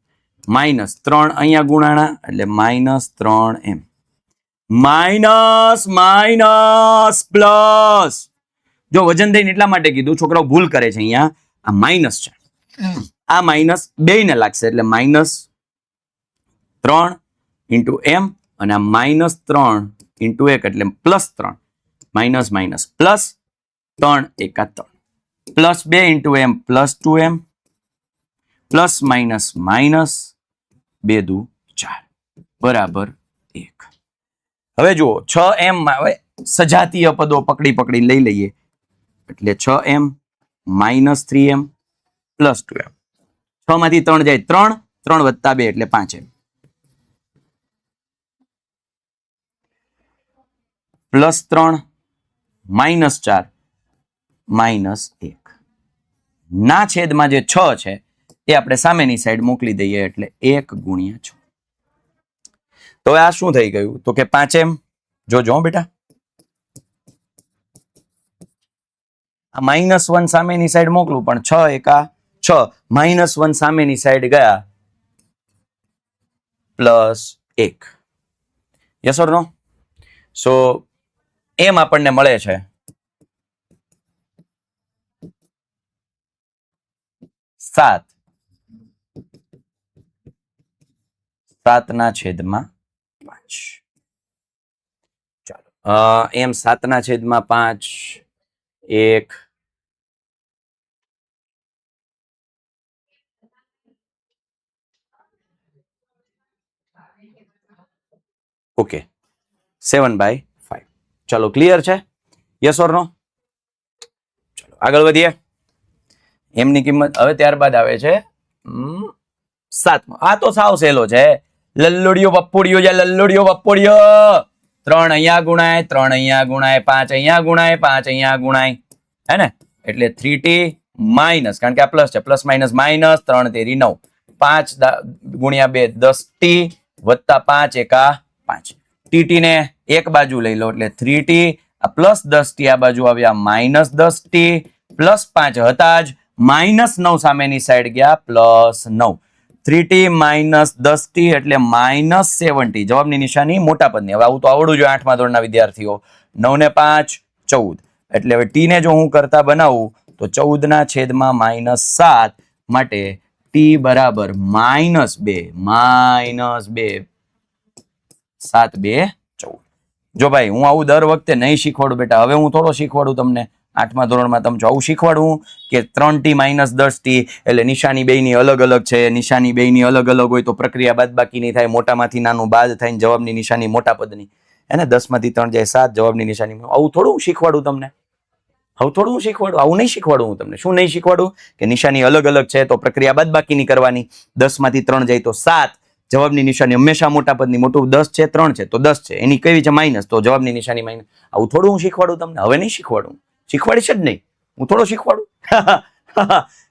માઇનસ 3 અહીંયા ગુણાણા એટલે -3m માઇનસ માઇનસ પ્લસ. જો વજન દઈને એટલા માટે કીધું, છોકરાઓ ભૂલ કરે છે. અહીંયા આ માઇનસ છે, આ માઇનસ બેયને લાગશે એટલે -3 ઇન્ટુ m અને આ -3 ઇન્ટુ 1 એટલે +3 માઇનસ માઇનસ પ્લસ 3 એકા 3 plus 2 into m plus 2m plus minus minus 2 દુ 4 બરાબર 1. હવે જુઓ 6m માં હવે સજાતીય પદો પકડી લઈ લઈએ એટલે 6m -3m પ્લસ 2m. 6 માંથી 3 જાય 3, 3 વત્તા 2 એટલે 5m પ્લસ 3 -4 -1 ના છેદમાં જે 6 છે એ આપણે સામેની સાઈડ મોકલી દઈએ એટલે 1 ગુણ્યા 6. તો આ શું થઈ ગયું? તો કે 5m. જોજો બેટા, આ -1 સામેની સાઈડ મોકલું પણ 6 એકા 6 -1 સામેની સાઈડ ગયા +1. યસ ઓર નો? સો એમ આપણને મળે છે 7 ના છેદમાં 5. ચાલો એમ 7 ના છેદમાં 5 1 ઓકે 7/5. ચાલો ક્લિયર છે? યસ ઓર નો? ચાલો આગળ વધીએ. એમની કિંમત હવે ત્યારબાદ આવે છે 7. આ તો સાવ સહેલો છે. લલ્લુડિયો પપ્પુડિયો જે લલ્લુડિયો પપ્પુડિયો 3 અહીંયા ગુણાય, 3 અહીંયા ગુણાય, 5 અહીંયા ગુણાય, 5 અહીંયા ગુણાય, હે ને? એટલે 3t માઇનસ, કારણ કે આ પ્લસ છે, પ્લસ માઇનસ માઇનસ 3 તેરી 9, 5 ગુણ્યા 2 10t વત્તા 5 એકા 5. tt ને એક બાજુ લઈ લો એટલે 3t, આ પ્લસ 10t આ બાજુ આવ્યા -10t પ્લસ 5 હતા જ -9 સામેની સાઈડ ગયા +9. 3t -10t એટલે -70. જવાબની નિશાની મોટા પદની. હવે આવું તો આવડવું જોઈએ 8મા ધોરણના વિદ્યાર્થીઓ. 9 ને 5 14 એટલે હવે t ને જો હું કરતા બનાવું તો 14 ના છેદમાં -7 માટે t બરાબર -2 7 2 14. જો ભાઈ હું આવું દર વખતે નહીં શીખવાડું બેટા, હવે હું થોડો શીખવાડું તમને. 8મા ધોરણમાં તમે આવું શીખવાડું કે 3t -10t એટલે નિશાની બેયની અલગ અલગ છે, નિશાની બેયની અલગ અલગ હોય તો પ્રક્રિયા બાદબાકીની થાય, મોટામાંથી નાનું બાદ થઈને જવાબની નિશાની મોટા પદની, એને 10 માંથી 3 જાય 7 જવાબની નિશાની. આવું થોડું હું શીખવાડું તમને, આવું થોડું હું શીખવાડું, આવું નહીં શીખવાડું હું તમને. શું નહીં શીખવાડું? કે નિશાની અલગ અલગ છે તો પ્રક્રિયા બાદબાકીની કરવાની, 10 માંથી 3 જાય તો 7 જવાબની નિશાની હંમેશા મોટા પદની. મોટું 10 છે 3 છે તો 10 છે, એની કેવી છે માઇનસ, તો જવાબની નિશાની માઇનસ. આવું થોડું હું શીખવાડું તમને, હવે નહીં શીખવાડું, શીખવાડીશ જ નહીં, હું થોડો શીખવાડું.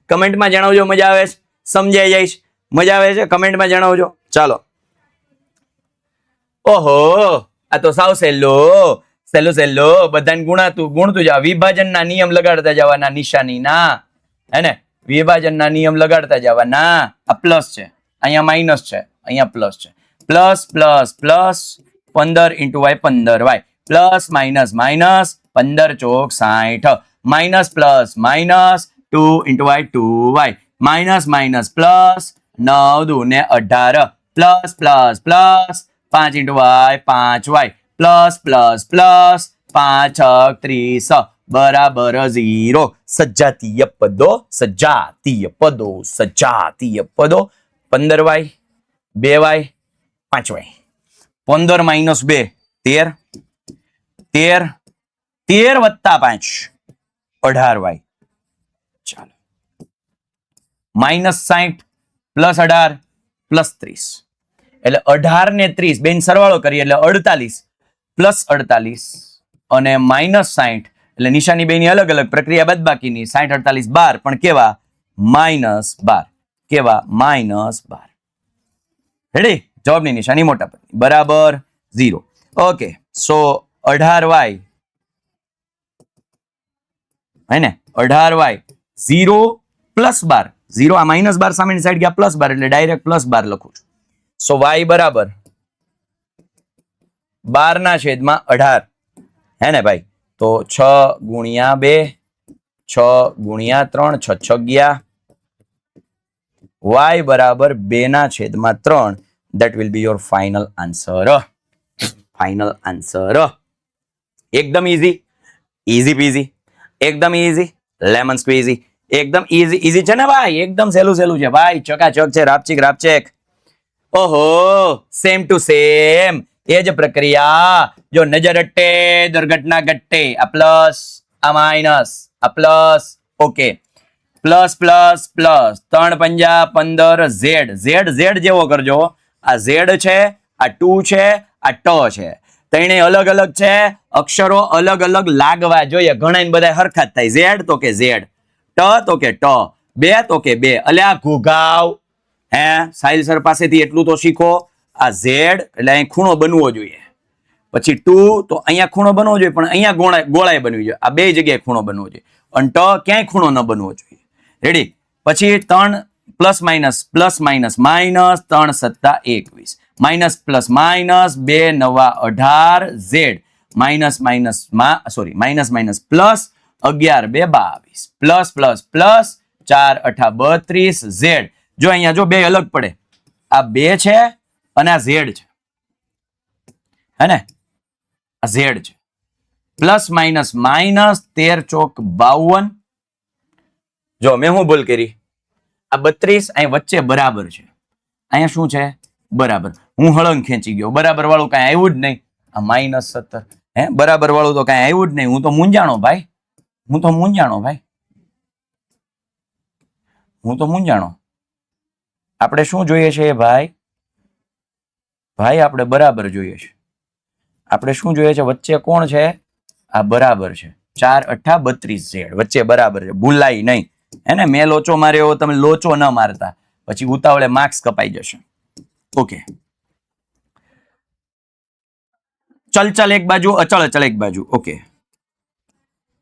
કમેન્ટમાં જણાવજો મજા આવે છે, સમજાઈ જઈશ, મજા આવે છે કમેન્ટમાં જણાવજો. ચાલો, ઓહો આ તો સાવ સહેલો બધાને ગુણતું જા. વિભાજનના નિયમ લગાડતા જવાના નિશાનીના, હે ને? વિભાજનના નિયમ લગાડતા જવાના. આ પ્લસ છે, અહીંયા માઇનસ છે, અહીંયા પ્લસ છે. Plus plus plus 15 × y 15y plus minus minus 15 ચોક 60 minus plus minus 2 × y 2y minus minus plus 9 દુ ને 18 plus plus plus 5 × y 5y plus plus plus 5 6 30 બરાબર 0. સજાતીય પદો, સજાતીય પદો, સજાતીય પદો. 15y 2y 5y. 15 માઇનસ 2 13 13 13 વત્તા 5 18y. ચાલો -60 પ્લસ 18 પ્લસ 30 એટલે 18 ને 30 બેન સરવાળો કરીએ એટલે 48 પ્લસ 48 અને -60 એટલે નિશાની બેની અલગ અલગ પ્રક્રિયા બાદબાકીની 60 48 12 પણ કેવા -12 કેવા -12. રેડી જવાબની નિશાની મોટા પદની બરાબર 0. ઓકે સો 18y હે ને 18y 0 પ્લસ 12 0 આ -12 સામેની સાઈડ ગયા પ્લસ 12 એટલે ડાયરેક્ટ પ્લસ 12 લખું છું. સો y બરાબર 12 ના છેદમાં 18 હે ને ભાઈ તો 6 ગુણ્યા 2 6 ગુણ્યા 3 6 6 ગયા y બરાબર 2 ના છેદમાં 3. that will be your final answer. final answer. એકદમ easy peasy, એકદમ easy lemon squeezy, એકદમ easy છે ને ભાઈ, એકદમ સહેલું છે ભાઈ, ચકાચક છે, રાપચીક. ઓહો સેમ ટુ સેમ એ જ પ્રક્રિયા. જો નજર અટ્ટે દુર્ઘટના ઘટ્ટે, આ પ્લસ આ માઇનસ આ પ્લસ. ઓકે પ્લસ 3 પંજા 15 z જેવો કરજો. આ z છે, આ 2 છે, આ ટ છે, ત્રણે અલગ અલગ છે, અક્ષરો અલગ અલગ લાગવા જોઈએ. ઘણા બધા હરખા જ થાય. z તો કે z, ટ તો કે ટ, 2 તો કે 2. અલ્યા ઘુઘાવ હે સાહિલ સર પાસેથી એટલું તો શીખો. આ z એટલે અહીં ખૂણો બનવો જોઈએ, પછી 2 તો અહીંયા ખૂણો બનવો જોઈએ પણ અહીંયા ગોળાઈ બનવી જોઈએ. આ બે જગ્યાએ ખૂણો બનવો જોઈએ અને ટ ક્યાંય ખૂણો ન બનવો જોઈએ. રેડી. પછી 3 પ્લસ માઇનસ 3 સત્તા 21 માઇનસ પ્લસ માઇનસ 2 નવા 18 z minus plus 11 2 22 plus 4 8 32 z. જો અહીંયા જો બે અલગ પડે, આ 2 છે અને આ z છે હે ને, આ z છે. પ્લસ માઇનસ 13 ચોક 52. જો મેં હું ભૂલ કરી, આ 32 અહીં વચ્ચે બરાબર છે, અહીંયા શું છે બરાબર. હું હળંગ ખેંચી ગયો, બરાબર વાળું કઈ આવ્યું જ નહીં. આ -17 હે બરાબર વાળું તો કઈ આવ્યું જ નહીં. હું તો મૂંઝાણો ભાઈ. આપણે શું જોઈએ છે ભાઈ? આપણે બરાબર જોઈએ છે. આપણે શું જોઈએ છે? વચ્ચે કોણ છે? આ બરાબર છે. 4 8 32 z વચ્ચે બરાબર છે, ભૂલાય નહીં હે ને. મેં લોચો માર્યો, તમે લોચો ન મારતા, પછી ઉતાવળે માર્ક્સ કપાઈ જશે. ઓકે ચલ એક બાજુ, અચળ એક બાજુ. ઓકે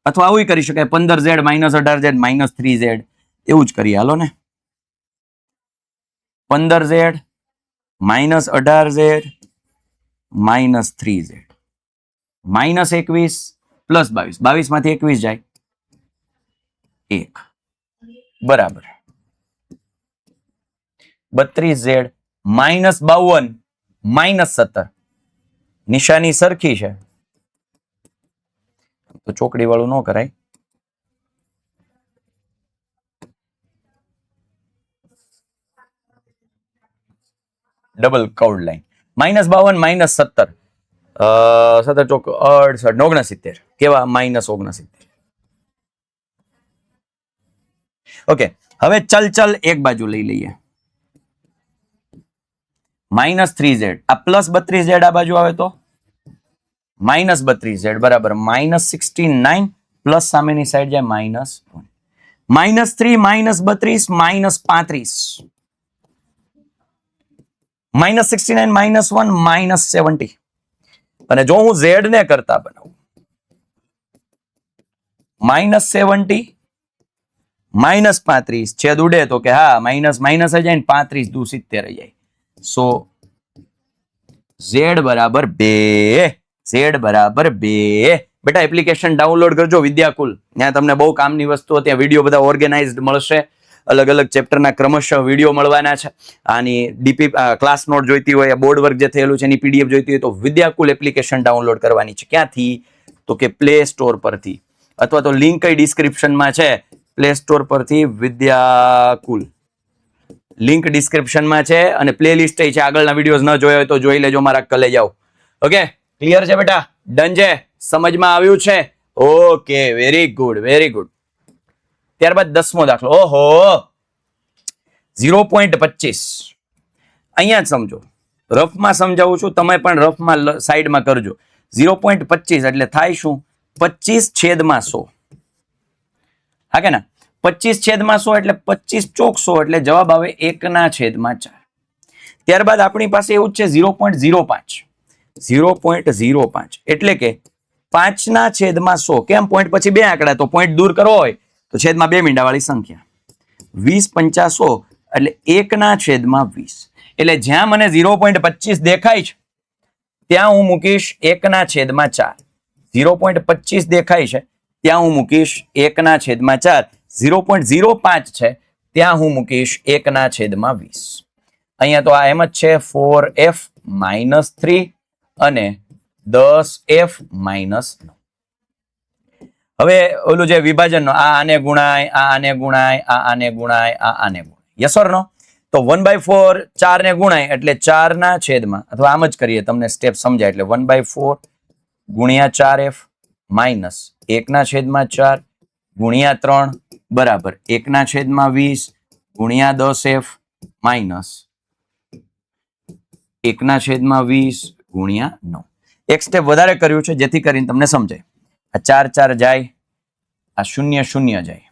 અથવા આવું કરી શકાય, 15z -18z -3z એવું જ કરીએ. હાલો ને 15z -18z -3z -21 પ્લસ 22 22 માંથી 21 જાય 1 બરાબર 32z -52 -17. નિશાની સરખી છે તો ચોકડી વાળું ન કરાય. Double curved line. -52 -17 17 ચોક 68 કેવા -69. ઓકે હવે ચલ એક બાજુ લઈ લઈએ. -3z આ પ્લસ 32z આ બાજુ આવે તો -32z બરાબર -69 પ્લસ સામેની સાઈડ જાય -1 -3 -32 -35 -69 -1 -70. અને જો હું z ને કરતા બનાવું -70 -35 છેદ ઉડે તો કે હા માઇનસ જાય ને 35 દુ 70 રહી જાય. સો z બરાબર 2. બેટા એપ્લિકેશન ડાઉનલોડ કરજો વિદ્યાકુલ. ત્યાં તમને બહુ કામની વસ્તુઓ, ત્યાં વિડીયો બધા ઓર્ગેનાઇઝડ મળશે. અલગ અલગ ચેપ્ટરના ક્રમશઃ વિડીયો મળવાના છે. આની ડીપી ક્લાસ નોટ જોઈતી હોય, બોર્ડ વર્ક જે થયેલું છે એની પીડીએફ જોઈતી હોય તો વિદ્યાકુલ એપ્લિકેશન ડાઉનલોડ કરવાની છે. ક્યાંથી? તો કે પ્લે સ્ટોર પરથી, અથવા તો લિંક કઈ ડિસ્ક્રિપ્શનમાં છે, પ્લે સ્ટોર પરથી વિદ્યાકુલ લિંક ડિસ્ક્રિપ્શનમાં છે, અને પ્લેલિસ્ટ છે. આગળના વિડીયોઝ ન જોયા હોય તો જોઈ લેજો મારા કલેજાઓ. ઓકે, ક્લિયર છે બેટા? ડન છે? સમજમાં આવ્યું છે? Okay, very good, very good. ત્યારબાદ 10મો દાખલો. ઓહો, 0.25. અહીંયા જ સમજો, રફમાં સમજાવું છું, તમે પણ રફમાં સાઈડમાં કરજો. 0.25 એટલે થાય શું? 25/100. હા કે ના? 25/100 એટલે 25 ચોક 100 એટલે જવાબ આવે 1/4. ત્યારબાદ આપણી પાસે એવું જ છે 0.05. 0.05 એટલે કે 5/100. કેમ? પોઈન્ટ પછી બે આંકડા, તો પોઈન્ટ દૂર કરવો હોય તો છેદમાં 2 મીંડા વાળી સંખ્યા. 20/50 એટલે 1/20. એટલે જ્યાં મને 0.25 દેખાય છે ત્યાં હું મૂકીશ 1/4. 0.25 દેખાય છે ત્યાં હું મૂકીશ 1/4. 0.05 છે ત્યાં હું મૂકીશ 1/20. અહીંયા તો આ એમ જ છે 4f - 3 અને 10f - 9. હવે ઓલું જે વિભાજનનો, આ આને ગુણાય, આ આને ગુણાય, આ આને ગુણાય, આ આને ગુણાય. યસ ઓર નો? તો 1/4 4 ને ગુણાય એટલે 4/, અથવા આમ જ કરીએ, તમને સ્ટેપ સમજાય એટલે 1/4 ગુણ્યા 4f માઇનસ 1/4 ગુણ્યા 3 બરાબર 1/20 ગુણ્યા 10f માઇનસ 1/20 ગુણ્યા 9. એક સ્ટેપ વધારે કર્યું છે જેથી કરીને તમને સમજાય. આ 4 4 જાય, આ 0 0 જાય.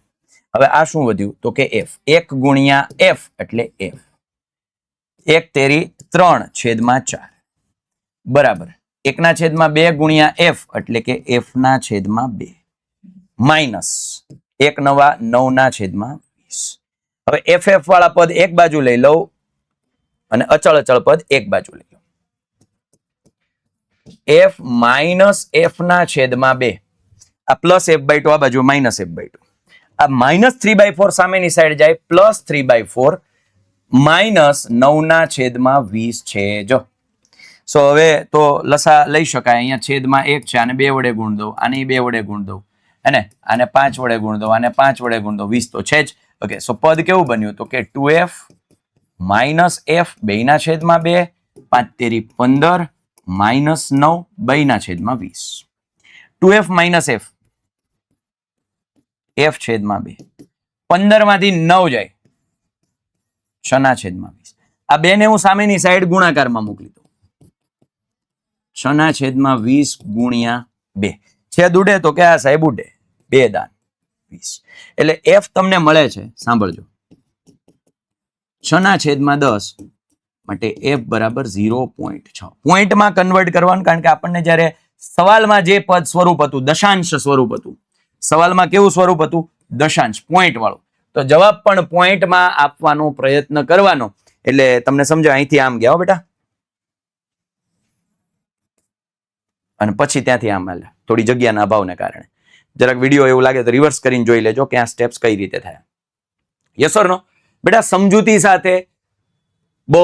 હવે આ શું વધ્યું? તો કે f. 1 ગુણ્યા f એટલે f. 1 તેરી 3/4 બરાબર 1/2 ગુણ્યા f એટલે કે f/2 માઇનસ 1 નવા 9/20. હવે ff વાળા પદ એક બાજુ લઈ લઉં અને અચળ પદ એક બાજુ લઈ લઉં. f minus f/2. આ પ્લસ f/2, આ બાજુ માઇનસ f/2. આ -3/4 સામેની સાઈડ જાય, પ્લસ 3/4 માઇનસ 9/20 છે. જો સો હવે તો લસા લઈ શકાય. અહીંયા છેદમાં 1 છે, આને 2 વડે ગુણ દઉં, આને 2 વડે ગુણ દઉં, અને આને 5 વડે ગુણ દઉં, આને 5 વડે ગુણ દઉં, 20 તો છે જ. ઓકે, સો પદ કેવું બન્યું? તો કે 2f માઇનસ f 2/2, 5 તેરી 15 minus 9 2/20. 2f minus f, f/2. 15 માંથી 9 જાય, 6/20. આ બે ને હું સામેની સાઈડ ગુણાકારમાં મોકલી દઉં. 6/20 ગુણ્યા 2. છેદ ઉડે તો કે આ સાહેબ ઉડે, 2 દાન 20. એટલે f તમને મળે છે, સાંભળજો, 6/10 માટે f બરાબર 0.6. પોઈન્ટમાં કન્વર્ટ કરવાનું, કારણ કે આપણને જ્યારે સવાલમાં જે પદ સ્વરૂપ હતું, દશાંશ સ્વરૂપ હતું. સવાલમાં કેવું સ્વરૂપ હતું? દશાંશ, પોઈન્ટ વાળું. તો જવાબ પણ પોઈન્ટમાં આપવાનો પ્રયત્ન કરવાનો. એટલે તમને સમજો, અહીંથી આમ ગયા હો બેટા, અને પછી ત્યાંથી આમ હાલે, થોડી જગ્યાના અભાવને કારણે. જરાક વિડીયો એવું લાગે તો રિવર્સ કરીને જોઈ લેજો કે આ સ્ટેપ્સ કઈ રીતે થયા. યસ ઓર નો? બેટા સમજૂતી સાથે બહુ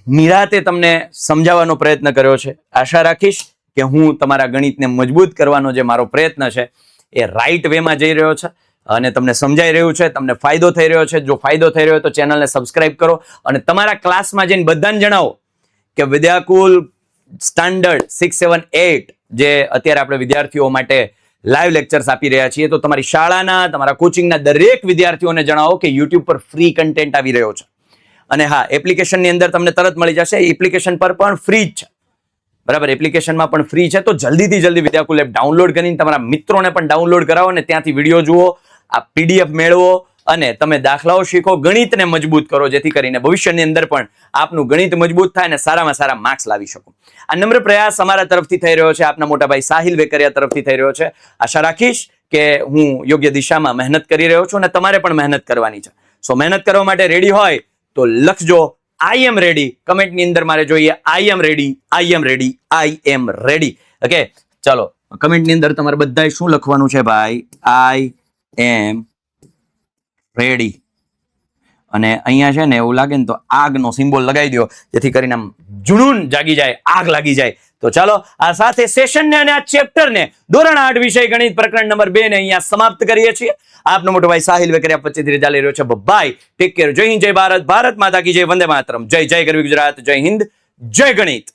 નિરાતે તમને સમજાવવાનો પ્રયત્ન કર્યો છે. આશા રાખીશ કે હું તમારા ગણિતને મજબૂત કરવાનો જે મારો પ્રયત્ન છે એ રાઈટ વેમાં જઈ રહ્યો છે અને તમને સમજાઈ રહ્યું છે, તમને ફાયદો થઈ રહ્યો છે. જો ફાયદો થઈ રહ્યો હોય તો ચેનલને સબસ્ક્રાઇબ કરો અને તમારા ક્લાસમાં જઈને બધાને જણાવો કે વિદ્યાકુલ સ્ટાન્ડર્ડ 6, 7, 8 જે અત્યારે આપણે વિદ્યાર્થીઓ માટે લાઈવ લેક્ચર્સ આપી રહ્યા છીએ, તો તમારી શાળાના, તમારા કોચિંગના દરેક વિદ્યાર્થીઓને જણાવો કે યુટ્યુબ પર ફ્રી કન્ટેન્ટ આવી રહ્યો છે. અને હા, એપ્લિકેશનની અંદર તમને તરત મળી જશે. એપ્લિકેશન પર પણ ફ્રી જ છે, બરાબર? એપ્લિકેશનમાં પણ ફ્રી છે. તો જલ્દીથી જલ્દી વિદ્યાકુલ એપ ડાઉનલોડ કરીને તમારા મિત્રોને પણ ડાઉનલોડ કરાવો અને ત્યાંથી વિડીયો જુઓ, આ પીડીએફ મેળવો અને તમે દાખલાઓ શીખો, ગણિતને મજબૂત કરો, જેથી કરીને ભવિષ્યની અંદર પણ આપનું ગણિત મજબૂત થાય અને સારામાં સારા માર્ક્સ લાવી શકો. આ નમ્ર પ્રયાસ અમારા તરફથી થઈ રહ્યો છે, આપના મોટા ભાઈ સાહિલ વેકરિયા તરફથી થઈ રહ્યો છે. આશા રાખીશ કે હું યોગ્ય દિશામાં મહેનત કરી રહ્યો છું અને તમારે પણ મહેનત કરવાની છે. સો મહેનત કરવા માટે રેડી હોય તો લખજો આઈ એમ રેડી. કમેન્ટની અંદર મારે જોઈએ આઈ એમ રેડી, આઈ એમ રેડી, આઈ એમ રેડી. ઓકે, ચલો કમેન્ટની અંદર તમારે બધાએ શું લખવાનું છે ભાઈ? આઈ એમ રેડી. અને અહીંયા છે ને એવું લાગે ને તો આગનો સિમ્બોલ લગાવી દો, જેથી કરીને આમ જુનૂન જાગી જાય, આગ લાગી જાય. તો ચાલો આ સાથે સેશનને અને આ ચેપ્ટરને ધોરણ 8 વિષય ગણિત પ્રકરણ નંબર 2 ને અહીંયા સમાપ્ત કરીએ છીએ. આપનો મોટો ભાઈ સાહિલ વેકરિયા વચ્ચેથી રજા લઈ રહ્યો છે. Bye, take care. જય હિન્દ, જય ભારત, ભારત માતા કી જય, વંદે માતરમ. જય જય ગરવી ગુજરાત, જય હિન્દ, જય ગણિત.